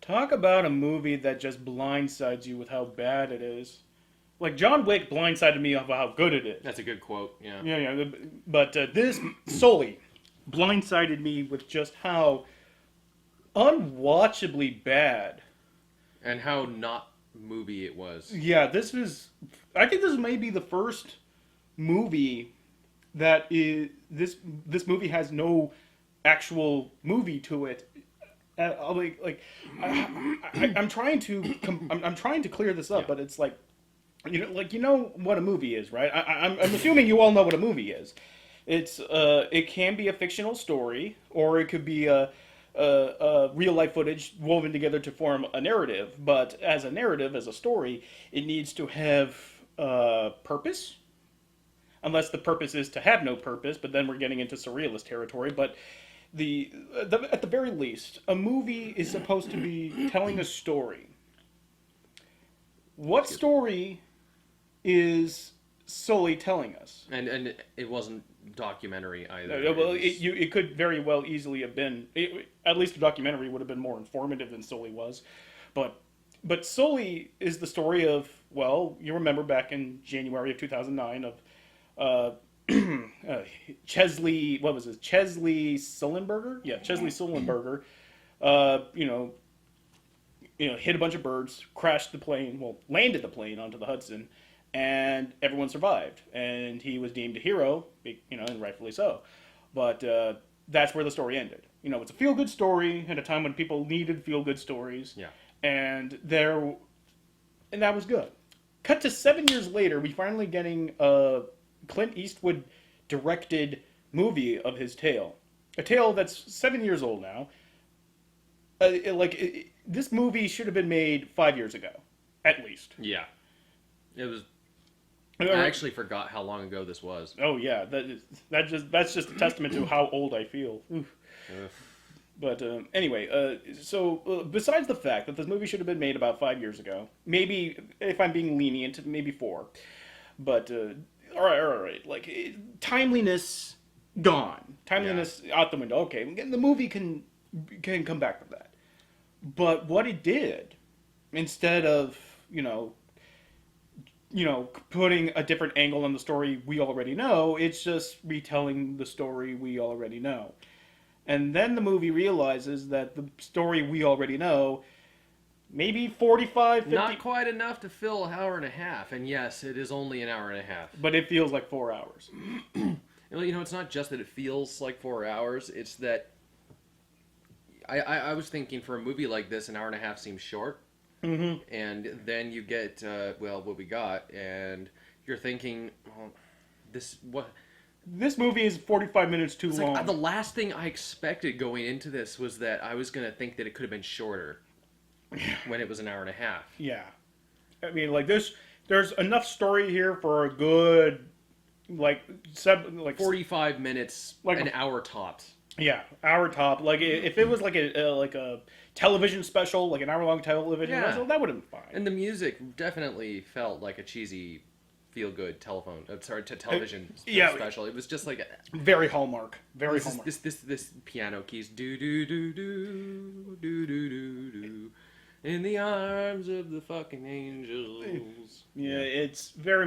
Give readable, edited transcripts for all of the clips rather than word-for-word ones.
Talk about a movie that just blindsides you with how bad it is. Like John Wick blindsided me of how good it is. That's a good quote. Yeah. Yeah, yeah. But this Sully blindsided me with just how unwatchably bad. And how not movie it was. Yeah, this is. I think this may be the first movie that is this movie has no actual movie to it. I'm trying to I'm trying to clear this up, Yeah. but it's like you know what a movie is, right? I'm assuming you all know what a movie is. It's it can be a fictional story, or it could be a real life footage woven together to form a narrative. But as a narrative, as a story, it needs to have purpose. Unless the purpose is to have no purpose, but then we're getting into surrealist territory. But at the very least, a movie is supposed to be telling a story. What story is Sully telling us? And it wasn't documentary either. Well, It was- it could very well easily have been. At least the documentary would have been more informative than Sully was, but Sully is the story of, well, you remember back in January of 2009 of Chesley, what was it? Chesley Sullenberger? Yeah, Chesley Sullenberger. You know, hit a bunch of birds, crashed the plane, well, landed the plane onto the Hudson, and everyone survived. And he was deemed a hero, and rightfully so. But that's where the story ended. It's a feel-good story at a time when people needed feel-good stories. Yeah. And that was good. Cut to 7 years later, we finally getting a Clint Eastwood directed movie of his tale. A tale that's 7 years old now. This movie should have been made 5 years ago, at least. Yeah. It was. I actually forgot how long ago this was. Oh yeah, that's just a testament to how old I feel. But anyway, so besides the fact that this movie should have been made about 5 years ago, maybe if I'm being lenient, maybe 4. But all right, like timeliness gone, timeliness out the window. Okay, the movie can come back from that. But what it did, instead of putting a different angle on the story we already know, it's just retelling the story we already know. And then the movie realizes that the story we already know, maybe 45, 50... Not quite enough to fill an hour and a half. And yes, it is only an hour and a half. But it feels like 4 hours. It's not just that it feels like 4 hours. It's that... I was thinking for a movie like this, an hour and a half seems short. Mm-hmm. And then you get, what we got. And you're thinking, well, This movie is 45 minutes too long. Like, the last thing I expected going into this was that I was going to think that it could have been shorter when it was an hour and a half. Yeah. I mean, there's enough story here for a good, 45 minutes, an hour tops. Yeah, hour top. Like, if it was like a television special, like an hour-long television special, that would have been fine. And the music definitely felt like a cheesy feel-good television special. It was just like very Hallmark. Very Hallmark. This piano keys do do do do do do do do in the arms of the fucking angels. Yeah, it's very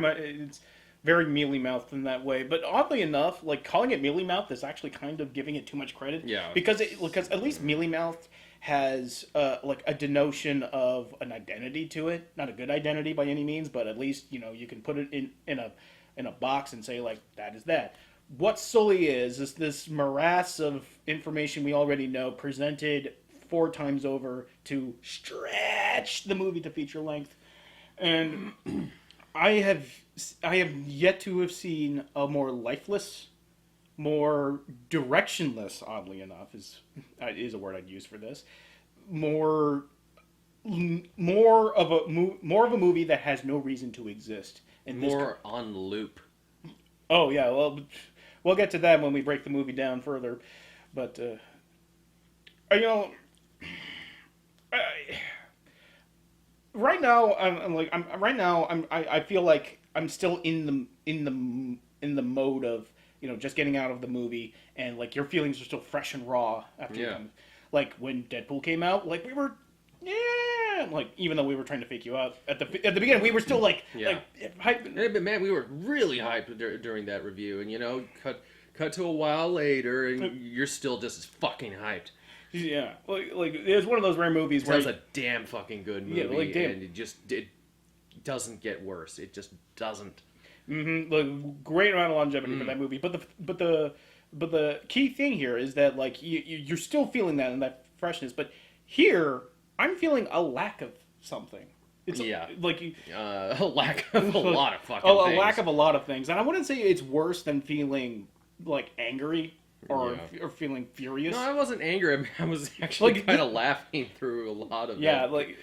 mealy-mouthed in that way. But oddly enough, like calling it mealy-mouthed is actually kind of giving it too much credit. Yeah. Because at least mealy-mouthed has like a denotion of an identity to it. Not a good identity by any means, but at least you can put it in a box and say like that is that. What Sully is this morass of information we already know presented 4 times over to stretch the movie to feature length, and I have yet to have seen a more lifeless, more directionless, oddly enough, is a word I'd use for this. More of a movie that has no reason to exist. And more on loop. Oh yeah, well, we'll get to that when we break the movie down further. But right now I feel like I'm still in the mode of just getting out of the movie, and like your feelings are still fresh and raw after Yeah. like when Deadpool came out, like we were like even though we were trying to fake you out at the beginning, we were still like hype. But man, we were really hyped during that review, and cut to a while later, and you're still just as fucking hyped. Yeah, like it was one of those rare movies where it was a damn fucking good movie, and it doesn't get worse. It just doesn't. Mm-hmm. Like, great amount of longevity for that movie, but the key thing here is that like you're still feeling that and that freshness, but here I'm feeling a lack of something. It's like a lack of a lot of fucking things. A lack of a lot of things, and I wouldn't say it's worse than feeling like angry or feeling furious. No, I wasn't angry. I was actually kind of laughing through a lot of it. Yeah, like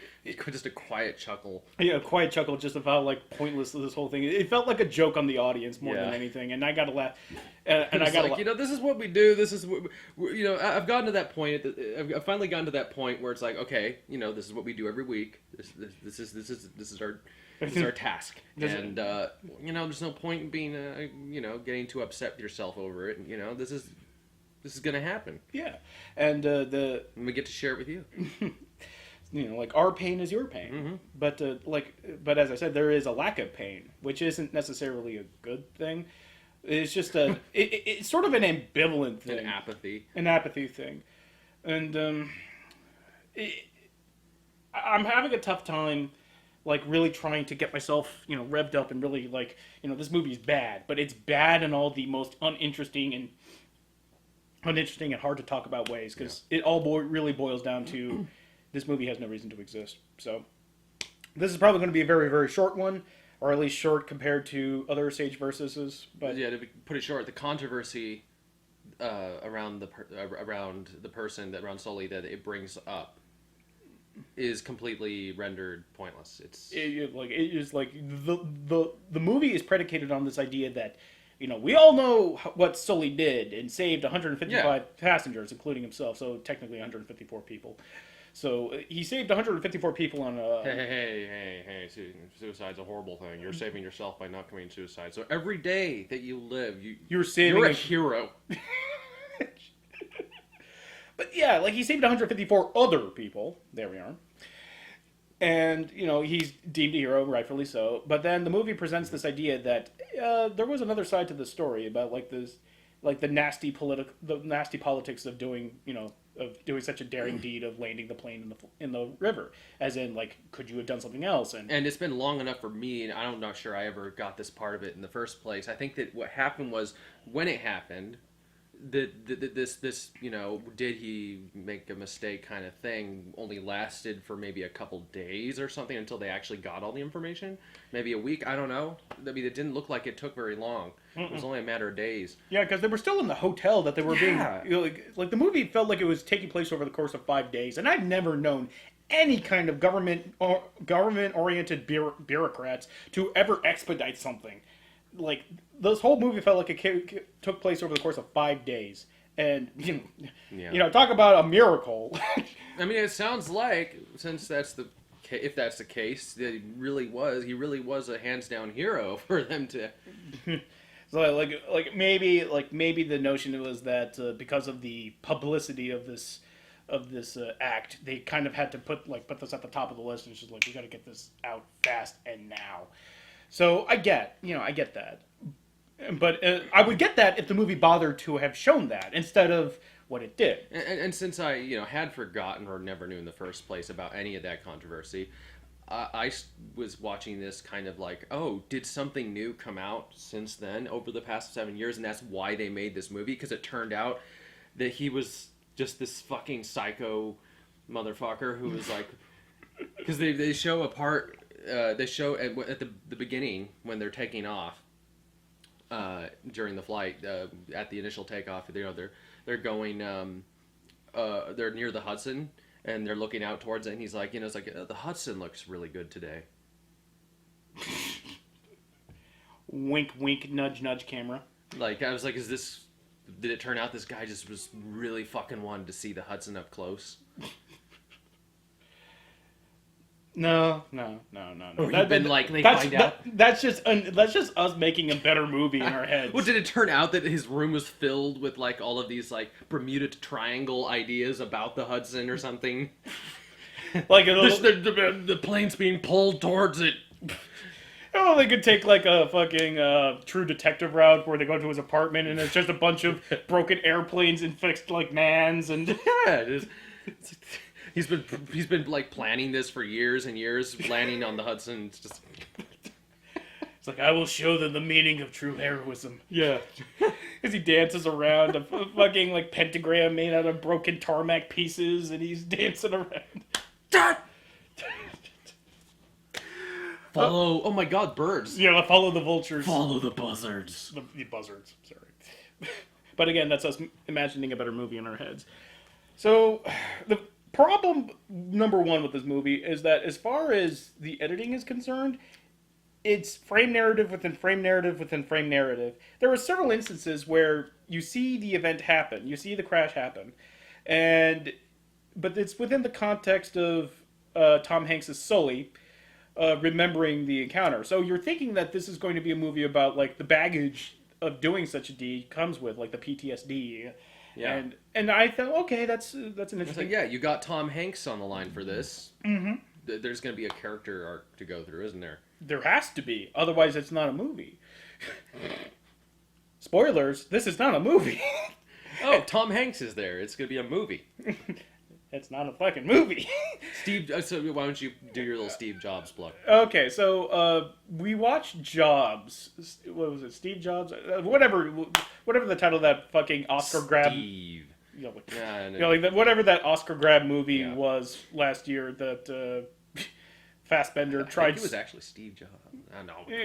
just a quiet chuckle. Yeah, a quiet chuckle just about like pointless this whole thing. It felt like a joke on the audience more than anything, and I got to laugh. And I got like, this is what we do. This is what I've gotten to that point. I've finally gotten to that point where it's like, okay, this is what we do every week. This is our task, and there's no point in being getting too upset with yourself over it. This is gonna happen. Yeah, and we get to share it with you. Like our pain is your pain, but as I said, there is a lack of pain, which isn't necessarily a good thing. It's just it's sort of an ambivalent thing, an apathy thing, and I'm having a tough time, like really trying to get myself revved up and really like this movie's bad, but it's bad in all the most uninteresting and hard to talk about ways because it all really boils down to. This movie has no reason to exist. So this is probably going to be a very, very short one, or at least short compared to other Sage Versuses. But to put it short, the controversy around the person around Sully that it brings up is completely rendered pointless. The movie is predicated on this idea that we all know what Sully did and saved 155 passengers, including himself. So technically 154 people. So he saved 154 people on a... Hey, suicide's a horrible thing. You're saving yourself by not committing suicide. So every day that you live, you're a hero. But yeah, like he saved 154 other people. There we are. And, he's deemed a hero, rightfully so. But then the movie presents this idea that there was another side to the story about like this... Like the nasty politics of doing, of doing such a daring deed of landing the plane in the river, as in like, could you have done something else? And it's been long enough for me, and I'm not sure I ever got this part of it in the first place. I think that what happened was when it happened, this did he make a mistake kind of thing only lasted for maybe a couple days or something until they actually got all the information. Maybe a week, I don't know. I mean, it didn't look like it took very long. It was only a matter of days. Yeah, because they were still in the hotel that they were being... like the movie felt like it was taking place over the course of 5 days, and I've never known any kind of government-oriented bureaucrats to ever expedite something. Like, this whole movie felt like it took place over the course of 5 days. And, talk about a miracle. I mean, it sounds like, since if that's the case, that he really was a hands-down hero for them to... So, maybe the notion was that because of the publicity of this act, they kind of had to put this at the top of the list, and it's just like, we got to get this out fast and now. So I get that, but I would get that if the movie bothered to have shown that instead of what it did. And since I had forgotten or never knew in the first place about any of that controversy, I was watching this kind of like, oh, did something new come out since then over the past 7 years, and that's why they made this movie, because it turned out that he was just this fucking psycho motherfucker who was like, because they show a part. They show at the beginning when they're taking off during the flight at the initial takeoff. They're going they're near the Hudson and they're looking out towards it, and he's like, it's like the Hudson looks really good today. Wink, wink, nudge, nudge, camera. Like I was like, did it turn out this guy just was really fucking wanted to see the Hudson up close? No. Or you've been like, they find out. That's just us making a better movie in our heads. Well, did it turn out that his room was filled with all of these Bermuda Triangle ideas about the Hudson or something? Like the plane's being pulled towards it. oh, they could take like a fucking True Detective route where they go to his apartment and it's just a bunch of broken airplanes and fixed like mans and Yeah, it is. He's been like planning this for years and years, landing on the Hudson. It's just it's like I will show them the meaning of true heroism. yeah. As he dances around a fucking like pentagram made out of broken tarmac pieces, and he's dancing around. Follow. Oh my God, birds. Yeah, follow the vultures. Follow the buzzards. The buzzards. Sorry, but again, that's us imagining a better movie in our heads. So, the problem number one with this movie is that as far as the editing is concerned, it's frame narrative within frame narrative within frame narrative. There are several instances where you see the event happen, you see the crash happen, but it's within the context of Tom Hanks' Sully remembering the encounter. So you're thinking that this is going to be a movie about like the baggage of doing such a deed comes with, like the PTSD. Yeah. And I thought, okay, that's an It's interesting. like, yeah, you got Tom Hanks on the line for this. Mm-hmm. There's going to be a character arc to go through, isn't there? There has to be, otherwise it's not a movie. Spoilers: this is not a movie. Oh, Tom Hanks is there. It's going to be a movie. It's not a fucking movie. Steve, so why don't you do your little Steve Jobs plug? Okay, so we watched Jobs. What was it? Steve Jobs? Whatever the title of that fucking Oscar grab. Steve. You know, like, Nah, you know, like whatever that Oscar grab movie Yeah. was last year that Fassbender I tried. think it was actually Steve Jobs.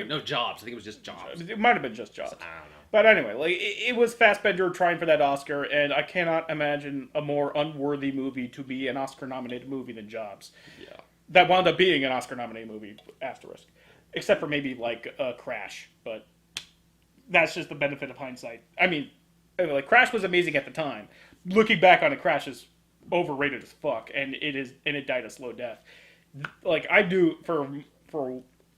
No, Jobs. I think it was just Jobs. It might have been just Jobs. I don't know. But anyway, like it was Fassbender trying for that Oscar, and I cannot imagine a more unworthy movie to be an Oscar-nominated movie than Jobs. Yeah. That wound up being an Oscar-nominated movie, asterisk, except for maybe like Crash, but that's just the benefit of hindsight. I mean, like Crash was amazing at the time. Looking back on it, Crash is overrated as fuck, and it died a slow death. Like I do for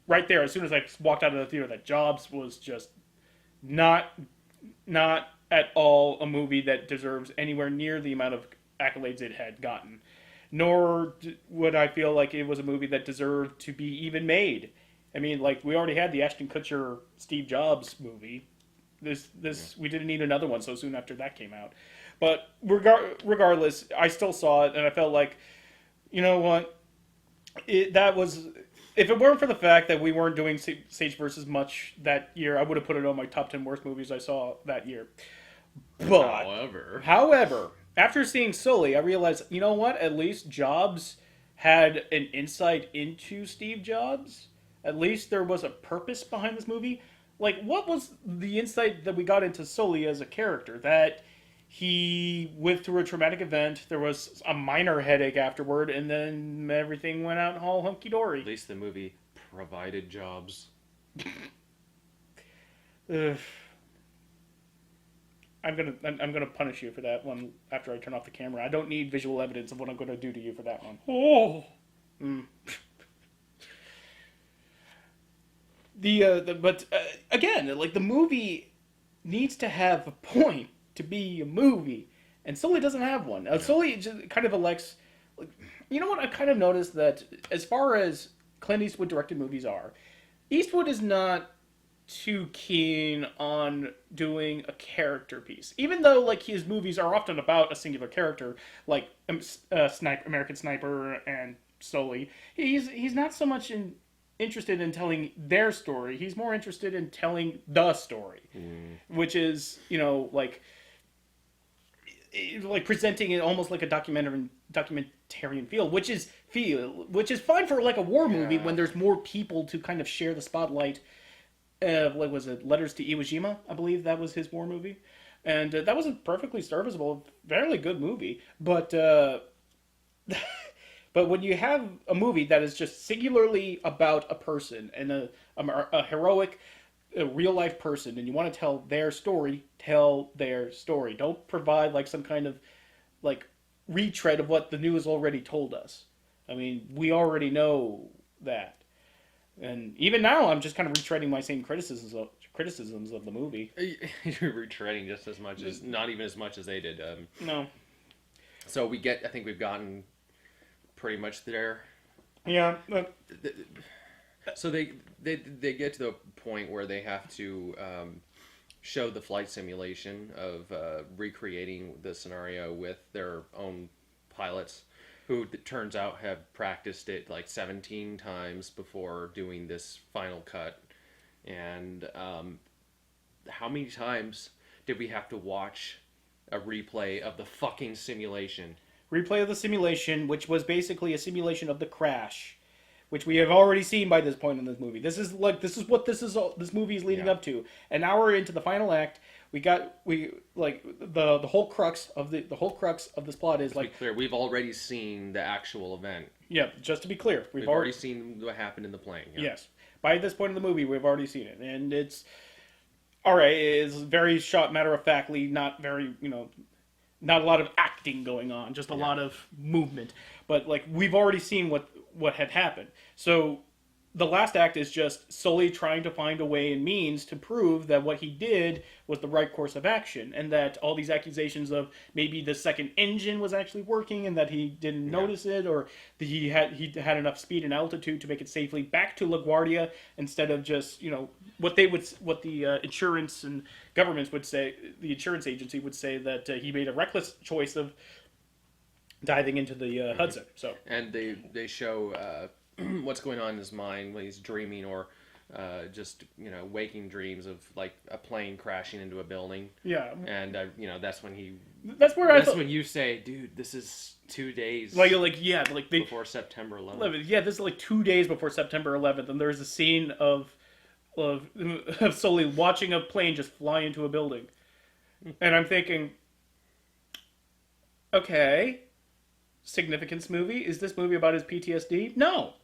right there, as soon as I walked out of the theater, that Jobs was just not at all a movie that deserves anywhere near the amount of accolades it had gotten. Nor would I feel like it was a movie that deserved to be even made. I mean, like we already had the Ashton Kutcher Steve Jobs movie. This we didn't need another one so soon after that came out. But regardless, I still saw it and I felt like, you know what, that was. If it weren't for the fact that we weren't doing Sage versus Much that year, I would have put it on my top 10 worst movies I saw that year. But, however, after seeing Sully, I realized, you know what? At least Jobs had an insight into Steve Jobs. At least there was a purpose behind this movie. Like, what was the insight that we got into Sully as a character? That he went through a traumatic event, there was a minor headache afterward, and then everything went out all hunky-dory. At least the movie provided jobs. I'm gonna punish you for that one after I turn off the camera. I don't need visual evidence of what I'm gonna do to you for that one. Oh. But again, like the movie needs to have a point to be a movie, and Sully doesn't have one. Sully just kind of elects. Like, you know what? I kind of noticed that as far as Clint Eastwood directed movies are, Eastwood is not too keen on doing a character piece, even though like his movies are often about a singular character, like American Sniper and Sully. He's not so much interested in telling their story. He's more interested in telling the story, which is, you know, like presenting it almost like a documentarian feel, which is fine for like a war movie when there's more people to kind of share the spotlight. Like was it Letters to Iwo Jima? I believe that was his war movie, and that was a perfectly serviceable, fairly good movie. But but when you have a movie that is just singularly about a person and a heroic, real life person, and you want to tell their story, tell their story. Don't provide like some kind of like retread of what the news already told us. I mean, we already know that. And even now, I'm just kind of retreading my same criticisms of the movie. You're retreading just as much as, not even as much as they did. No. So I think we've gotten pretty much there. Yeah. So they get to the point where they have to show the flight simulation of recreating the scenario with their own pilots, who it turns out have practiced it like 17 times before doing this final cut. And how many times did we have to watch a replay of the fucking simulation? Replay of the simulation, which was basically a simulation of the crash, which we have already seen by this point in this movie. This is what this movie is leading up to. An hour into the final act, the whole crux of the whole crux of this plot is To be clear, we've already seen the actual event. yeah. Just to be clear, We've already seen what happened in the plane. Yeah. yes. By this point in the movie, we've already seen it, and it's all right. It's very shot, matter of factly, not very not a lot of acting going on, just a lot of movement. But like we've already seen what had happened. So the last act is just Sully trying to find a way and means to prove that what he did was the right course of action, and that all these accusations of maybe the second engine was actually working and that he didn't notice it, or that he had enough speed and altitude to make it safely back to LaGuardia instead of just what the insurance and governments would say, the insurance agency would say that he made a reckless choice of diving into the Hudson. So And they show what's going on in his mind when he's dreaming, or just waking dreams of like a plane crashing into a building. yeah, And that's when he. that's where That's when you say, "Dude, this is 2 days before September 11th." Yeah, this is like 2 days before September 11th, and there's a scene of Sully watching a plane just fly into a building, and I'm thinking, okay, significance movie. Is this movie about his PTSD? No,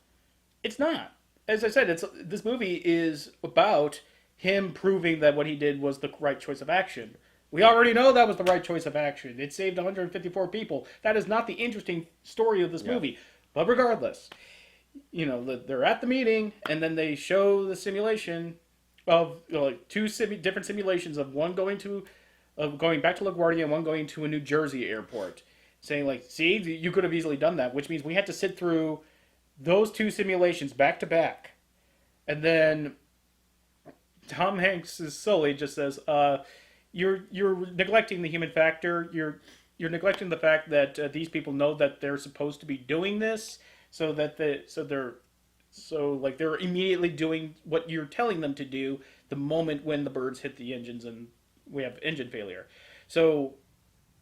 it's not. As I said, this movie is about him proving that what he did was the right choice of action. We already know that was the right choice of action. It saved 154 people. That is not the interesting story of this movie. But regardless, they're at the meeting, and then they show the simulation of two different simulations of one going back to LaGuardia and one going to a New Jersey airport, saying see, you could have easily done that, which means we had to sit through those two simulations back to back, and then Tom Hanks' Sully just says, "You're neglecting the human factor. You're neglecting the fact that these people know that they're supposed to be doing this, so that they're immediately doing what you're telling them to do the moment when the birds hit the engines and we have engine failure. So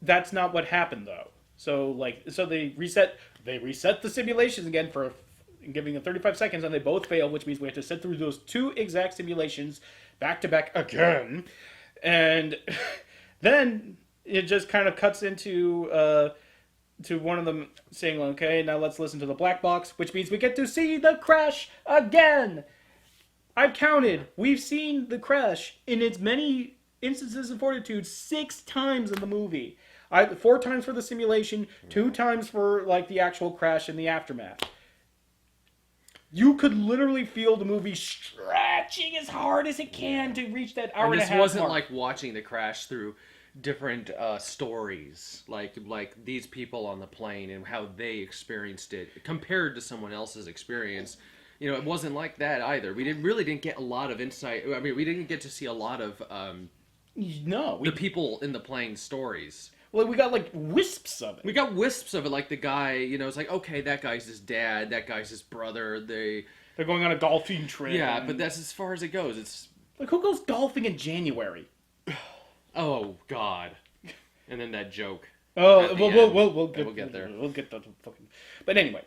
that's not what happened though. So they reset the simulations again for giving them 35 seconds, and they both fail, which means we have to sit through those two exact simulations back to back again, and then it just kind of cuts into to one of them saying, "Okay, now let's listen to the black box," which means we get to see the crash again. I've counted. We've seen the crash in its many instances of fortitude 6 times in the movie. 4 times for the simulation, 2 times for the actual crash and the aftermath. You could literally feel the movie stretching as hard as it can to reach that hour and a half this wasn't mark. like watching the crash through different stories, like these people on the plane and how they experienced it compared to someone else's experience. It wasn't like that either. We really didn't get a lot of insight. I mean, we didn't get to see a lot of the people in the plane stories. Well, we got wisps of it. We got wisps of it, like the guy, it's like, okay, that guy's his dad, that guy's his brother, they're going on a golfing trip. Yeah, but that's as far as it goes. It's who goes golfing in January? Oh God! And then that joke. Oh, we'll get there. We'll get the fucking. But anyway,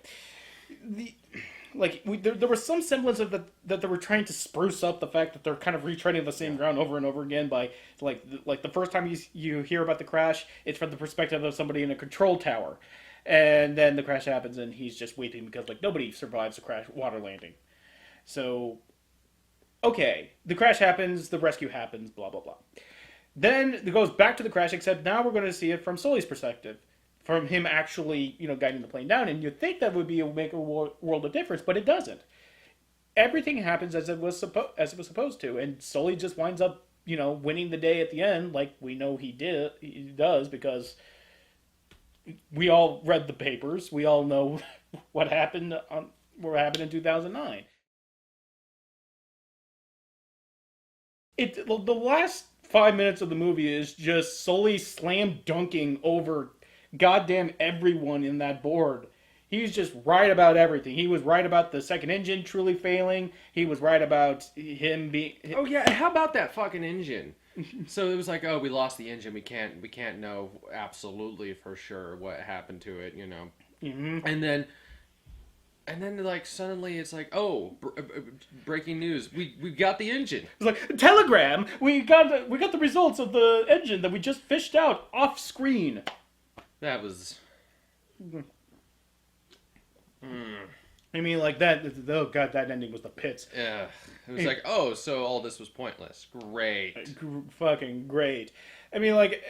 there was some semblance of that they were trying to spruce up the fact that they're kind of retreading the same ground over and over again by the first time you hear about the crash, it's from the perspective of somebody in a control tower, and then the crash happens and he's just weeping because nobody survives a crash water landing. So, okay, the crash happens, the rescue happens, blah blah blah. Then it goes back to the crash, except now we're going to see it from Sully's perspective. From him actually, guiding the plane down. And you'd think that would make a world of difference, but it doesn't. Everything happens as it was supposed to. And Sully just winds up, winning the day at the end, like we know he does, because we all read the papers. We all know what happened in 2009. The last 5 minutes of the movie is just Sully slam dunking over goddamn everyone in that board. He's just right about everything. He was right about the second engine truly failing. He was right about him being. Oh yeah, how about that fucking engine? So it was like, oh, we lost the engine. We can't know absolutely for sure what happened to it, you know. Mm-hmm. And then like suddenly it's like, oh, breaking news. We got the engine. It's like telegram. We got the results of the engine that we just fished out off screen. That was. I mean, like that. Oh god, that ending was the pits. Yeah, it was like, oh, so all this was pointless. Great, fucking great. I mean, like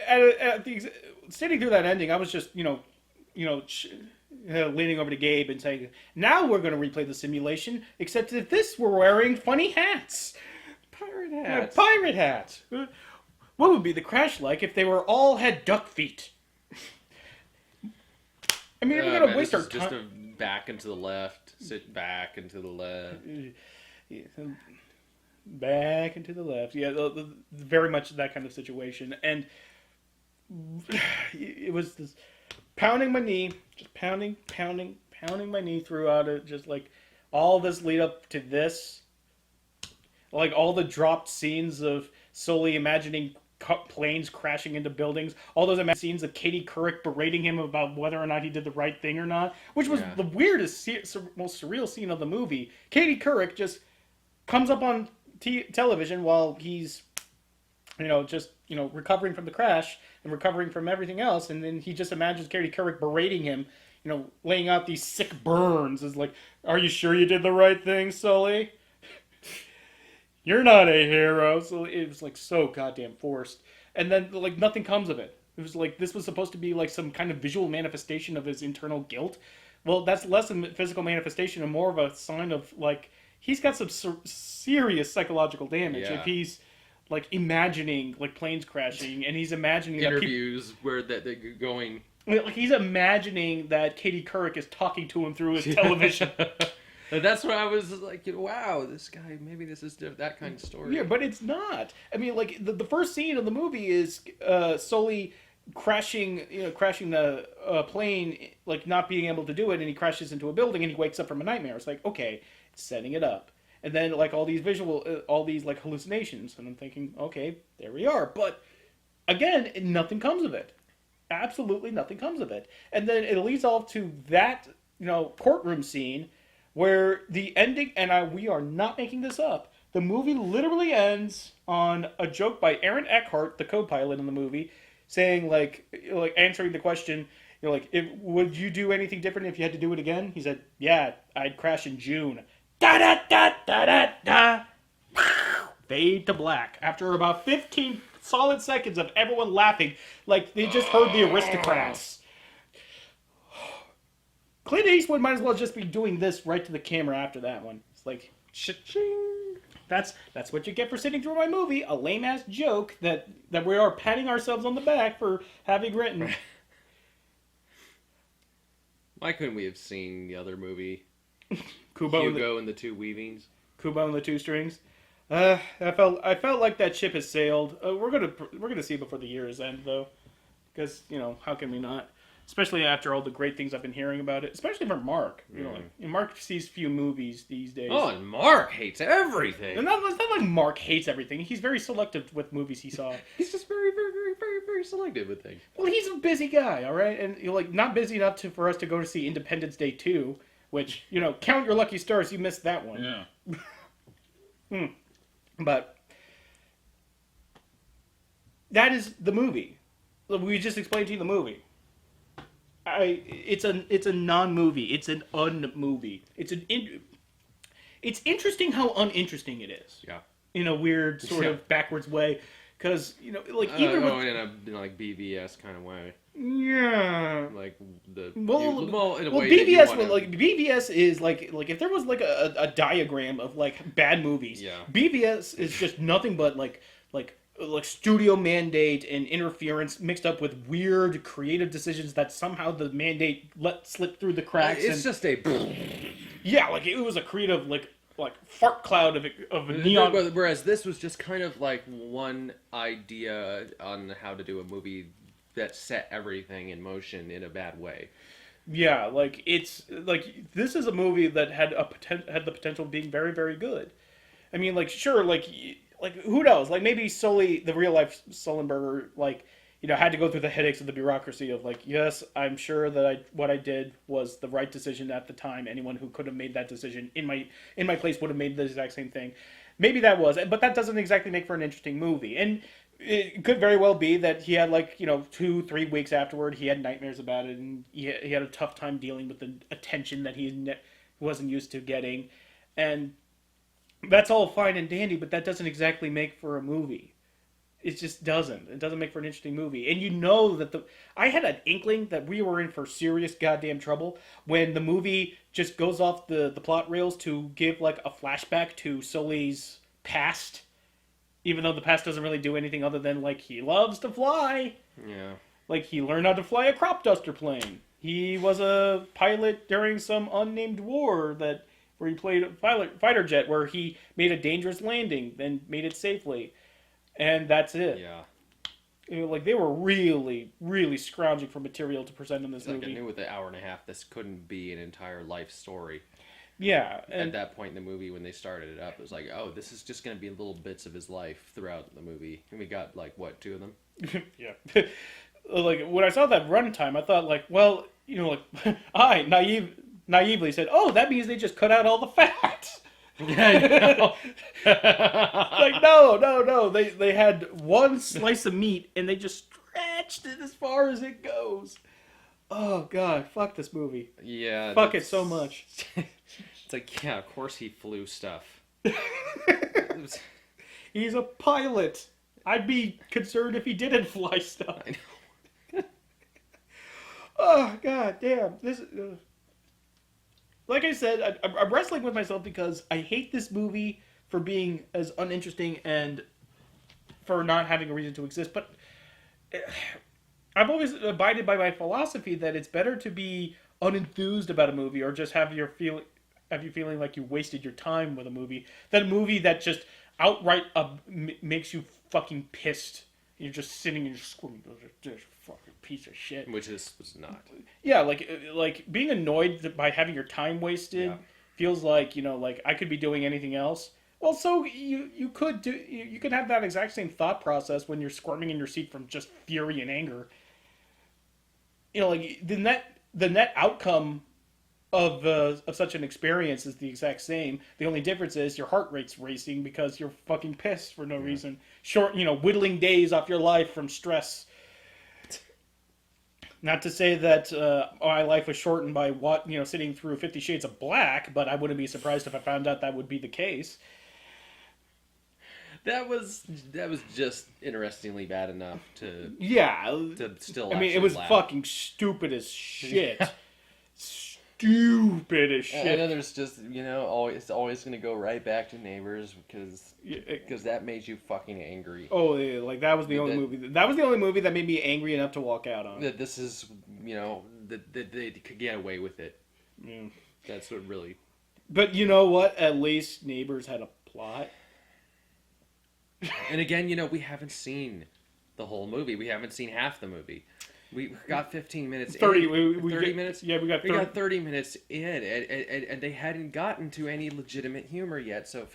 sitting through that ending, I was just leaning over to Gabe and saying, "Now we're going to replay the simulation, except if this we're wearing funny hats, pirate hats, pirate hats. What would be the crash like if they were all had duck feet?" I mean, we're gonna waste our time. Just a back and to the left, sit back and to the left. Back and to the left. Yeah, very much that kind of situation. And it was this pounding my knee, just pounding my knee throughout it. Just like all this lead up to this. Like all the dropped scenes of Sully imagining planes crashing into buildings, all those scenes of Katie Couric berating him about whether or not he did the right thing or not, which was the weirdest, most surreal scene of the movie. Katie Couric just comes up on television while he's, recovering from the crash and recovering from everything else, and then he just imagines Katie Couric berating him, laying out these sick burns. Is like, are you sure you did the right thing, Sully? You're not a hero. So it was like so goddamn forced. And then like nothing comes of it. It was like this was supposed to be like some kind of visual manifestation of his internal guilt. Well, that's less than physical manifestation and more of a sign of like he's got some serious psychological damage if he's like imagining like planes crashing and he's imagining interviews where they're going. Like he's imagining that Katie Couric is talking to him through his television. That's what I was like, wow, this guy, maybe this is that kind of story. Yeah, but it's not. I mean, like, the first scene of the movie is Sully crashing the plane, like, not being able to do it, and he crashes into a building, and he wakes up from a nightmare. It's like, okay, setting it up. And then, like, all these like, hallucinations, and I'm thinking, okay, there we are. But, again, nothing comes of it. Absolutely nothing comes of it. And then it leads off to that, courtroom scene, where the ending, and we are not making this up, the movie literally ends on a joke by Aaron Eckhart, the co-pilot in the movie, saying, like answering the question, would you do anything different if you had to do it again? He said, yeah, I'd crash in June. Da-da-da-da-da-da. Fade to black. After about 15 solid seconds of everyone laughing, like they just heard the Aristocrats. Clint Eastwood might as well just be doing this right to the camera after that one. It's like, cha-ching. That's what you get for sitting through my movie. A lame-ass joke that we are patting ourselves on the back for having written. Why couldn't we have seen the other movie? Hugo and the Two Weavings. Kubo and the Two Strings. I felt like that ship has sailed. We're gonna see it before the year is end though, because how can we not? Especially after all the great things I've been hearing about it. Especially from Mark. Mark sees few movies these days. Oh, and Mark hates everything. And it's not like Mark hates everything. He's very selective with movies he saw. He's just very, very, very, very, very selective with things. Well, he's a busy guy, all right? And not busy enough for us to go to see Independence Day 2, which, count your lucky stars, you missed that one. Yeah. But that is the movie. We just explained to you the movie. It's a non-movie. It's an un-movie. It's interesting how uninteresting it is. Yeah. In a weird sort of backwards way, because even with in a BVS kind of way. Yeah. Like the in a way BVS BVS is like if there was like a diagram of like bad movies. Yeah. BVS is just nothing but like like studio mandate and interference mixed up with weird creative decisions that somehow the mandate let slip through the cracks. It's And just a. yeah, like it was a creative like fart cloud of neon. Whereas this was just kind of like one idea on how to do a movie that set everything in motion in a bad way. Yeah, like it's like this is a movie that had the potential of being very very good. I mean, like sure, like who knows? Like maybe Sully, the real life Sullenberger, like had to go through the headaches of the bureaucracy of like, yes, I'm sure that what I did was the right decision at the time. Anyone who could have made that decision in my place would have made the exact same thing. Maybe that was, but that doesn't exactly make for an interesting movie. And it could very well be that he had 2-3 weeks afterward he had nightmares about it, and he had a tough time dealing with the attention that he wasn't used to getting, and that's all fine and dandy, but that doesn't exactly make for a movie. It just doesn't. It doesn't make for an interesting movie. And that I had an inkling that we were in for serious goddamn trouble when the movie just goes off the plot rails to give like a flashback to Sully's past, even though the past doesn't really do anything other than like he loves to fly. Yeah. Like he learned how to fly a crop duster plane. He was a pilot during some unnamed war where he played a fighter jet where he made a dangerous landing, then made it safely. And that's it. Yeah. Like they were really, really scrounging for material to present in this Like movie. I knew with the hour and a half, this couldn't be an entire life story. Yeah. At that point in the movie, when they started it up, it was like, oh, this is just going to be little bits of his life throughout the movie. And we got, like, what, 2 of them? Yeah. Like, when I saw that runtime, I thought, like, well, I naively said, oh, that means they just cut out all the fat. Yeah, Like, no. They had one slice of meat, and they just stretched it as far as it goes. Oh, God. Fuck this movie. Yeah. Fuck it so much. It's like, yeah, of course he flew stuff. He's a pilot. I'd be concerned if he didn't fly stuff. I know. Oh, God damn. This. Like I said, I'm wrestling with myself because I hate this movie for being as uninteresting and for not having a reason to exist. But I've always abided by my philosophy that it's better to be unenthused about a movie or just have you feeling like you wasted your time with a movie than a movie that just outright makes you fucking pissed. You're just sitting and just screaming, "This fucking piece of shit." Which this was not. Yeah, like being annoyed by having your time wasted feels like like I could be doing anything else. Well, so you could have that exact same thought process when you're squirming in your seat from just fury and anger. Like the net outcome of such an experience is the exact same. The only difference is your heart rate's racing because you're fucking pissed for no reason. Short, whittling days off your life from stress. Not to say that my life was shortened by sitting through 50 Shades of Black, but I wouldn't be surprised if I found out that would be the case. That was just interestingly bad enough to still. I mean, it was laugh. fucking stupid as shit. Stupid as shit. And then there's just it's always gonna go right back to Neighbors because that made you fucking angry. Oh, yeah, like that was the only movie. That was the only movie that made me angry enough to walk out on. That this is that they could get away with it. Yeah. That's what really. But you know what? At least Neighbors had a plot. And again, we haven't seen the whole movie. We haven't seen half the movie. We got 15 minutes 30, in. we 30 minutes? Yeah, we got 30 minutes in, and they hadn't gotten to any legitimate humor yet, so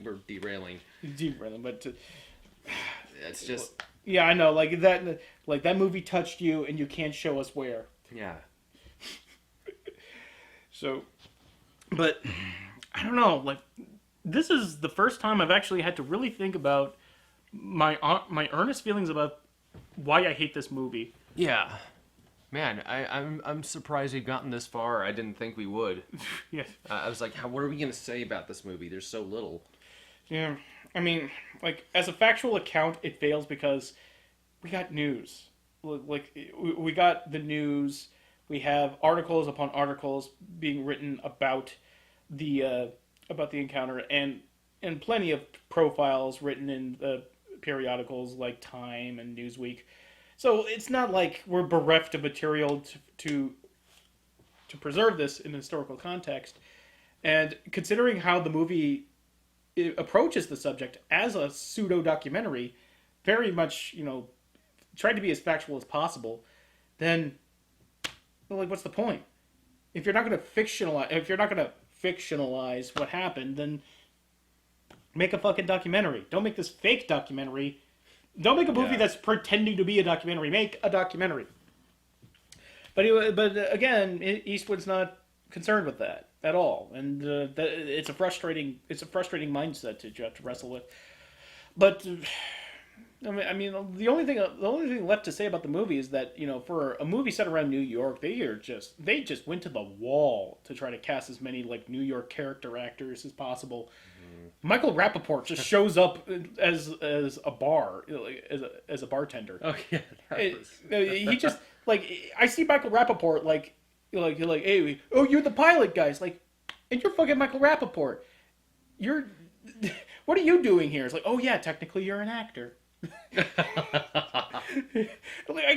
we're derailing. But It's just... Yeah, I know, like that movie touched you, and you can't show us where. Yeah. So, but, I don't know, like, this is the first time I've actually had to really think about my earnest feelings about why I hate this movie. Yeah. Man, I'm surprised we've gotten this far. I didn't think we would. Yeah. I was like, what are we going to say about this movie? There's so little. Yeah. I mean, like, as a factual account, it fails because we got news. Like, we got the news. We have articles upon articles being written about the encounter, and plenty of profiles written in the periodicals like Time and Newsweek. So it's not like we're bereft of material to preserve this in historical context. And considering how the movie approaches the subject as a pseudo documentary, very much tried to be as factual as possible, then like what's the point? If you're not going to fictionalize what happened, then make a fucking documentary. Don't make this fake documentary. Don't make a movie that's pretending to be a documentary. Make a documentary. But again, Eastwood's not concerned with that at all, and it's a frustrating mindset to have to wrestle with. But I mean, the only thing left to say about the movie is that for a movie set around New York, they just went to the wall to try to cast as many like New York character actors as possible. Michael Rappaport just shows up as a bartender. Oh yeah, he just like I see Michael Rappaport like hey, oh, you're the pilot, guys, like, and you're fucking Michael Rappaport. You're what are you doing here? It's like, oh yeah, technically you're an actor.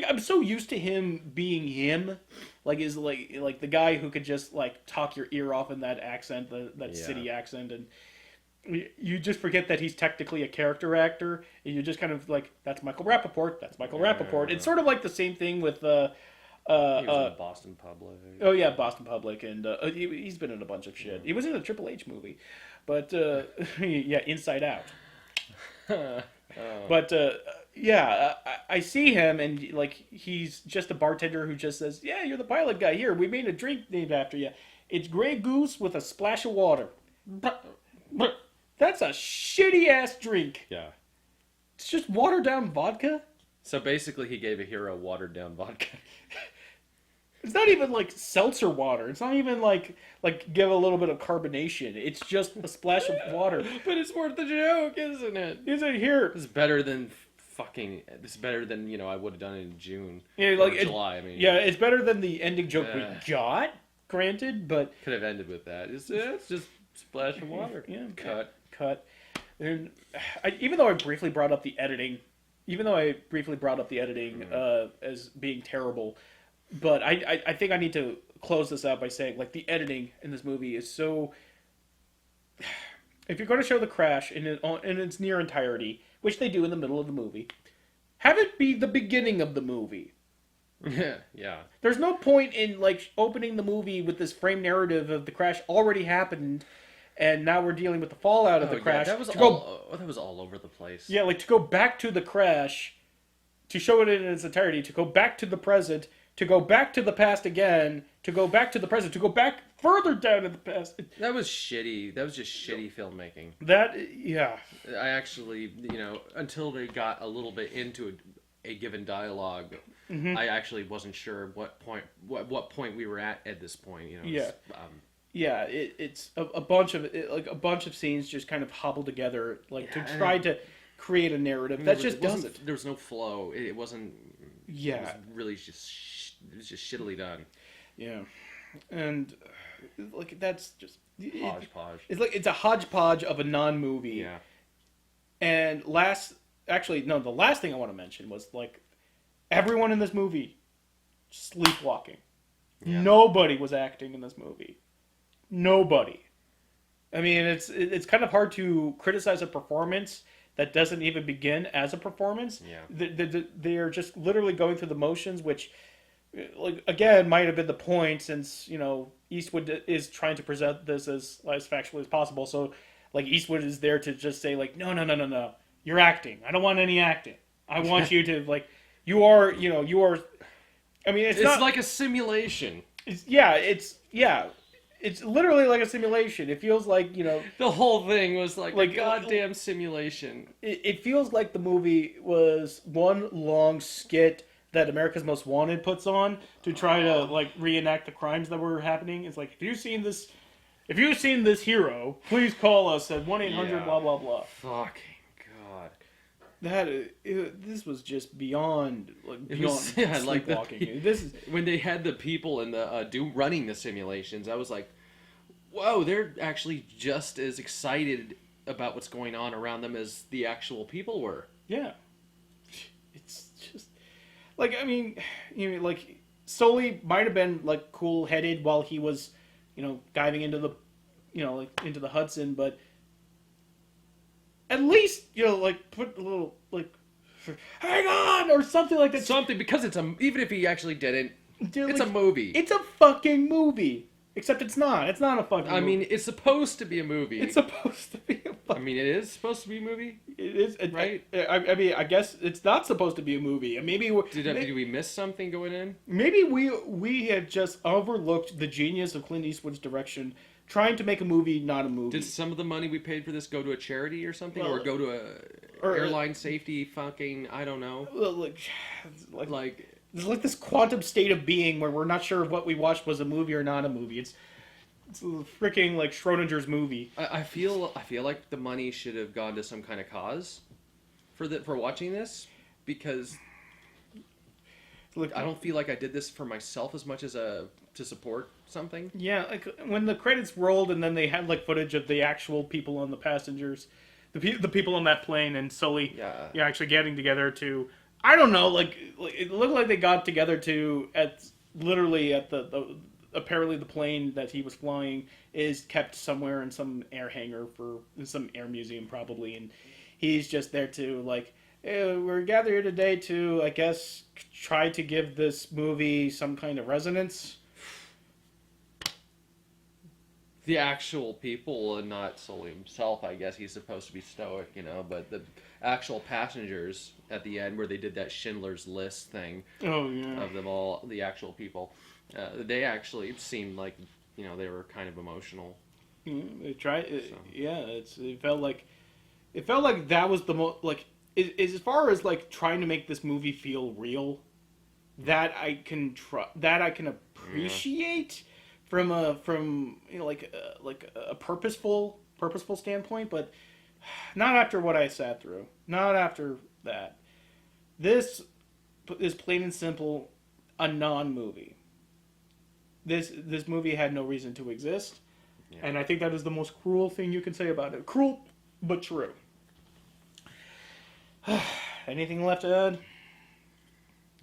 I'm so used to him being him, like is like the guy who could just like talk your ear off in that accent, that city accent, and you just forget that he's technically a character actor, and you're just kind of like, that's Michael Rappaport. That's Michael Rappaport. It's sort of like the same thing with he was in Boston Public. Oh yeah, Boston Public, and he's been in a bunch of shit. He was in a Triple H movie, but yeah, Inside Out. But I see him, and like he's just a bartender who just says, "Yeah, you're the pilot guy. Here, we made a drink named after you. It's Grey Goose with a splash of water." That's a shitty ass drink. Yeah. It's just watered down vodka. So basically, he gave a hero watered down vodka. It's not even like seltzer water. It's not even like give a little bit of carbonation. It's just a splash of water. But it's worth the joke, isn't it? Is it here? It's better than This is better than I would have done in June. Yeah, like July. I mean, yeah, it's better than the ending joke we got. Granted, but could have ended with that. It's just splash of water. Yeah, cut. And even though I briefly brought up the editing, as being terrible, but I think I need to close this out by saying like the editing in this movie is so. If you're going to show the crash in its near entirety, which they do in the middle of the movie, have it be the beginning of the movie. Yeah. There's no point in like opening the movie with this frame narrative of the crash already happened, and now we're dealing with the fallout of the crash. Yeah, that was all over the place. Yeah, like to go back to the crash, to show it in its entirety, to go back to the present, to go back to the past again, to go back to the present, to go back further down in the past. That was shitty. That was just shitty filmmaking. Yeah. I actually, until they got a little bit into a given dialogue, I actually wasn't sure what point we were at this point. It's a bunch of scenes just kind of hobbled together, to try to create a narrative that just doesn't. There was no flow. It wasn't. Yeah. It was really just. It was just shittily done. Yeah, and that's just hodgepodge. It's a hodgepodge of a non-movie. Yeah. And the last thing I want to mention was everyone in this movie sleepwalking. Yeah. Nobody was acting in this movie. Nobody. I mean, it's kind of hard to criticize a performance that doesn't even begin as a performance. Yeah. They're just literally going through the motions, which, again, might have been the point, since Eastwood is trying to present this as factually as possible. So Eastwood is there to just say no, you're acting. I don't want any acting. I want you to you are. I mean, it's not like a simulation. It's literally like a simulation. It feels like, the whole thing was like a goddamn simulation. It feels like the movie was one long skit that America's Most Wanted puts on to try to reenact the crimes that were happening. It's like, if you've seen this hero, please call us at 1-800 blah blah blah. Fucking God. This was just beyond sleepwalking. This is when they had the people in the running the simulations. I was like, whoa, they're actually just as excited about what's going on around them as the actual people were. Yeah. It's just like, I mean, like Sully might have been like cool headed while he was, diving into the, like into the Hudson, but at least like put a little like, hang on or something like that. Something, because it's even if he actually didn't, Dude, it's like, a movie. It's a fucking movie. Except it's not. It's not a fucking movie. I mean, it's supposed to be a movie. It's supposed to be a fucking I mean, it is supposed to be a movie. It is. Right? I mean, I guess it's not supposed to be a movie. Maybe Did we miss something going in? maybe we have just overlooked the genius of Clint Eastwood's direction, trying to make a movie not a movie. Did some of the money we paid for this go to a charity or something, Well, or go to or- airline safety? Fucking, I don't know. Well, like Like, there's like this quantum state of being where we're not sure if what we watched was a movie or not a movie. It's a freaking like Schrodinger's movie. I feel like the money should have gone to some kind of cause for watching this, because Look, I don't feel like I did this for myself as much as to support something. Yeah, like when the credits rolled and then they had like footage of the actual people on the passengers, the people on that plane and Sully, Yeah. actually getting together to, I don't know, like it looked like they got together to literally at the apparently the plane that he was flying is kept somewhere in some air hangar in some air museum probably, and he's just there to like, we're gathered here today to, I guess, try to give this movie some kind of resonance. The actual people, and not Sully himself. I guess he's supposed to be stoic, but the actual passengers at the end, where they did that Schindler's List thing Oh yeah. of them all, the actual people, they actually seemed like they were kind of emotional. They tried. So. Yeah, it felt like that was the most like as far as like trying to make this movie feel real. That I can appreciate from like a purposeful standpoint, but not after what I sat through. Not after that. This is plain and simple a non-movie. This movie had no reason to exist. Yeah. And I think that is the most cruel thing you can say about it. Cruel, but true. Anything left to add?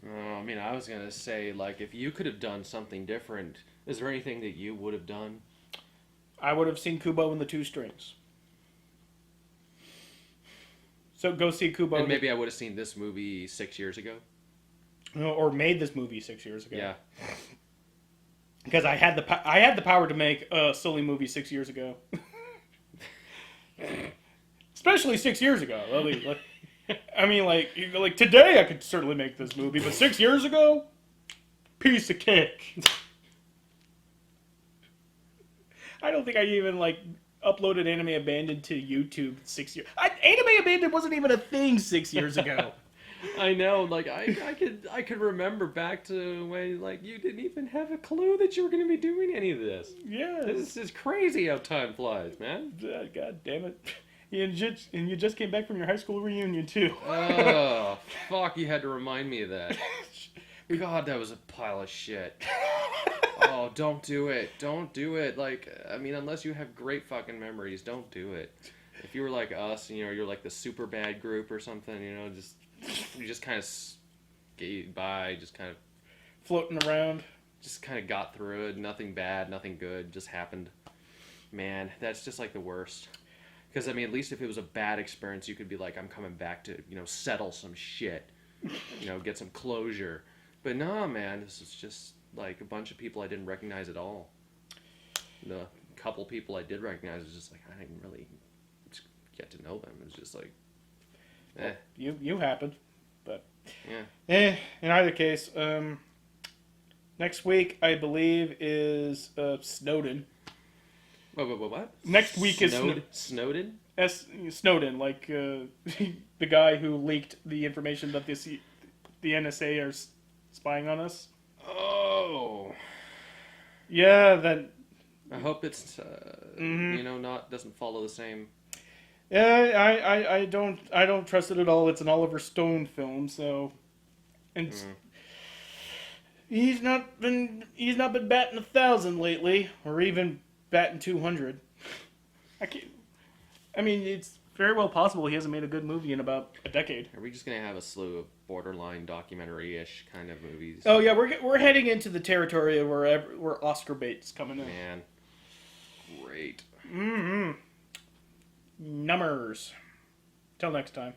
I mean, I was gonna say, like, if you could have done something different, is there anything that you would have done? I would have seen Kubo and the Two Strings. So go see Kubo. And maybe I would have seen this movie 6 years ago. Or made this movie 6 years ago. Yeah. Because I had the power to make a Sully movie 6 years ago. Especially 6 years ago. I mean, like today I could certainly make this movie, but 6 years ago, piece of cake. I don't think I even uploaded Anime Abandoned to YouTube 6 years. Anime Abandoned wasn't even a thing 6 years ago. I know, like I could remember back to when you didn't even have a clue that you were going to be doing any of this. Yeah, This is crazy how time flies, man. God damn it! And you just came back from your high school reunion too. Oh, fuck! You had to remind me of that. God, that was a pile of shit. Oh, don't do it! Don't do it! I mean, unless you have great fucking memories, don't do it. If you were like us, you're like the super bad group or something, you just kind of skate by, just kind of Floating around. just kind of got through it. Nothing bad, nothing good, just happened. Man, that's just like the worst. Because I mean, at least if it was a bad experience, you could be like, I'm coming back to settle some shit, get some closure. But no, man, this is just like a bunch of people I didn't recognize at all. The couple people I did recognize was just like I didn't really get to know them. It was just like, eh. You happened, but Yeah. In either case, next week I believe is Snowden. What? Next week is Snowden? Snowden, like the guy who leaked the information that the NSA are spying on us. Oh. Yeah, that. I hope it's doesn't follow the same. Yeah, I don't trust it at all. It's an Oliver Stone film, so, and he's not been batting 1,000 lately, or even batting 200. I mean, it's very well possible he hasn't made a good movie in about a decade. Are we just gonna have a slew of borderline documentary-ish kind of movies? Oh yeah, we're heading into the territory where Oscar bait's coming in. Man, great. Numbers. Till next time.